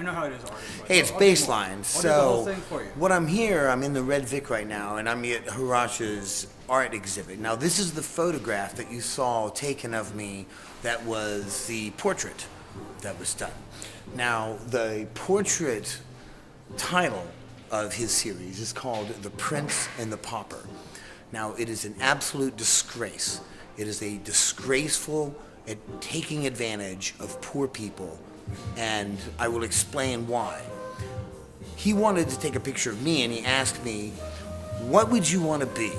know how it is already. Hey, it's baseline. I'll do the So whole thing for you. what I'm here, I'm in the Red Vic right now, and I'm at Horacha's art exhibit. Now, this is the photograph that you saw taken of me that was the portrait that was done. Now, the portrait title of his series is called The Prince and the Pauper. Now, it is an absolute disgrace. It is a disgraceful at taking advantage of poor people, and I will explain why. He wanted to take a picture of me, and he asked me, what would you want to be?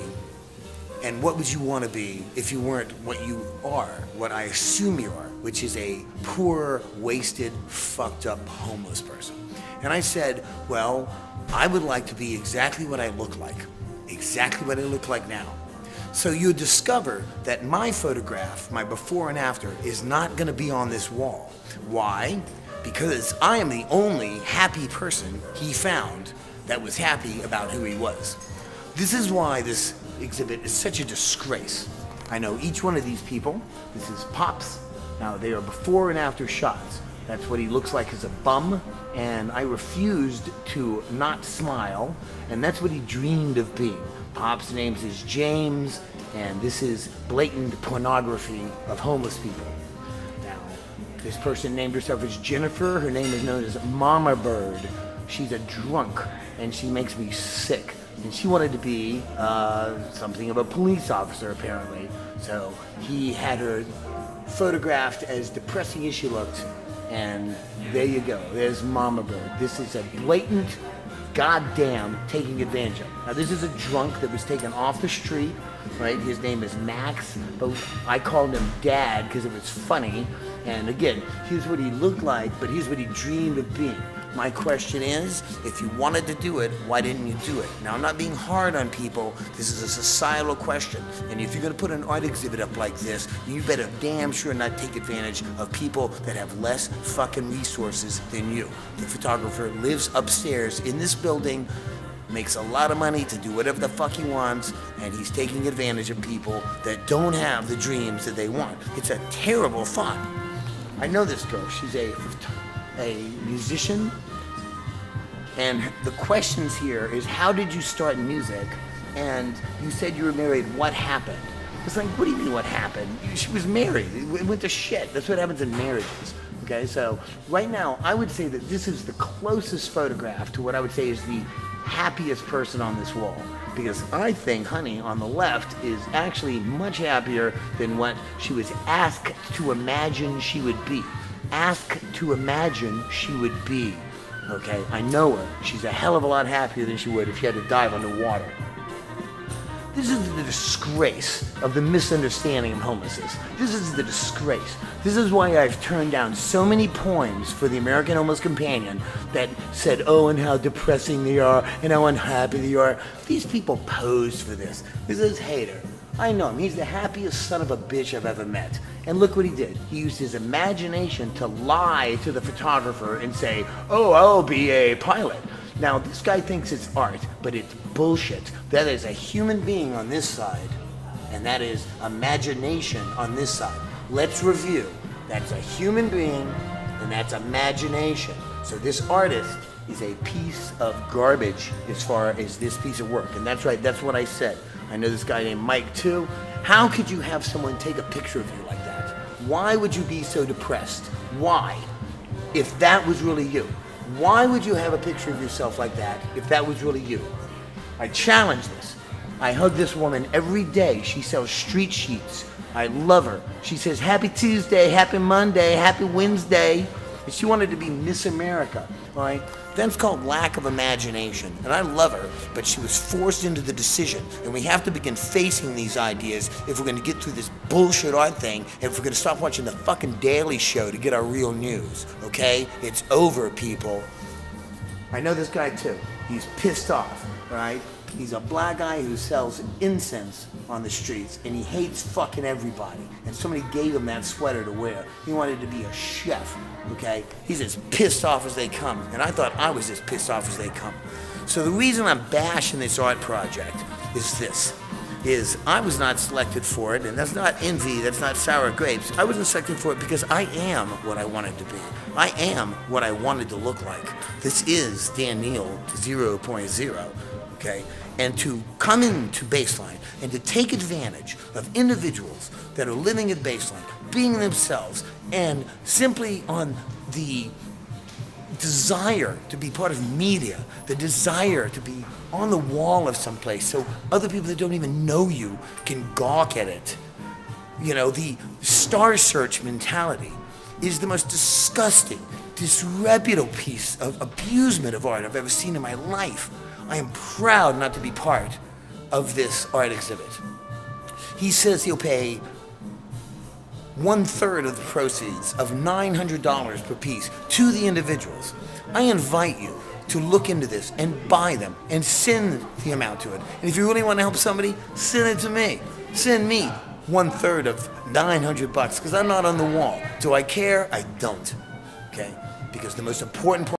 And what would you want to be if you weren't what you are, what I assume you are, which is a poor, wasted, fucked up homeless person. And I said, well, I would like to be exactly what I look like, exactly what I look like now. So you discover that my photograph, my before and after, is not going to be on this wall. Why? Because I am the only happy person he found that was happy about who he was. This is why this exhibit is such a disgrace. I know each one of these people. This is Pops. Now, they are before and after shots. That's what he looks like as a bum, and I refused to not smile, and that's what he dreamed of being. Pop's name is James, and this is blatant pornography of homeless people. Now, this person named herself as Jennifer. Her name is known as Mama Bird. She's a drunk, and she makes me sick. And she wanted to be something of a police officer, apparently. So he had her photographed as depressing as she looked, and there you go. There's Mama Bird. This is a blatant goddamn taking advantage of. Now, this is a drunk that was taken off the street, right? His name is Max, but I called him Dad because it was funny. And again, here's what he looked like, but here's what he dreamed of being. My question is, if you wanted to do it, why didn't you do it? Now, I'm not being hard on people. This is a societal question. And if you're going to put an art exhibit up like this, you better damn sure not take advantage of people that have less fucking resources than you. The photographer lives upstairs in this building, makes a lot of money to do whatever the fuck he wants, and he's taking advantage of people that don't have the dreams that they want. It's a terrible thought. I know this girl. She's a musician, and the questions here is, how did you start music? And you said you were married. What happened? It's like, what do you mean what happened? She was married. It went to shit. That's what happens in marriages. Okay, so right now I would say that this is the closest photograph to what I would say is the happiest person on this wall, because I think Honey on the left is actually much happier than what she was asked to imagine she would be. Ask to imagine she would be. Okay, I know her. She's a hell of a lot happier than she would if she had to dive underwater. This is the disgrace of the misunderstanding of homelessness. This is the disgrace. This is why I've turned down so many poems for the American Homeless Companion that said, oh, and how depressing they are, and how unhappy they are. These people posed for this. This is Hater. I know him. He's the happiest son of a bitch I've ever met. And look what he did. He used his imagination to lie to the photographer and say, oh, I'll be a pilot. Now, this guy thinks it's art, but it's bullshit. That is a human being on this side, and that is imagination on this side. Let's review. That's a human being, and that's imagination. So this artist is a piece of garbage as far as this piece of work. And that's right, that's what I said. I know this guy named Mike too. How could you have someone take a picture of you like that? Why would you be so depressed? Why? If that was really you. Why would you have a picture of yourself like that if that was really you? I challenge this. I hug this woman every day. She sells street sheets. I love her. She says, Happy Tuesday, Happy Monday, Happy Wednesday. And she wanted to be Miss America, all right? That's called lack of imagination. And I love her, but she was forced into the decision. And we have to begin facing these ideas if we're going to get through this bullshit art thing, and if we're going to stop watching the fucking Daily Show to get our real news, okay? It's over, people. I know this guy too. He's pissed off, all right? He's a black guy who sells incense on the streets, and he hates fucking everybody. And somebody gave him that sweater to wear. He wanted to be a chef, okay? He's as pissed off as they come, and I thought I was as pissed off as they come. So the reason I'm bashing this art project is this. is I was not selected for it, and that's not envy, that's not sour grapes. I wasn't selected for it because I am what I wanted to be. I am what I wanted to look like. This is Dan Neal 0.0, okay? And to come into Baseline and to take advantage of individuals that are living at Baseline, being themselves, and simply on the desire to be part of media, the desire to be on the wall of someplace so other people that don't even know you can gawk at it. You know, the Star Search mentality is the most disgusting, disreputable piece of abusement of art I've ever seen in my life. I am proud not to be part of this art exhibit. He says he'll pay 1/3 of the proceeds of $900 per piece to the individuals. I invite you to look into this and buy them and send the amount to it. And if you really want to help somebody, send it to me. Send me 1/3 of $900 because I'm not on the wall. Do I care? I don't. Okay? Because the most important part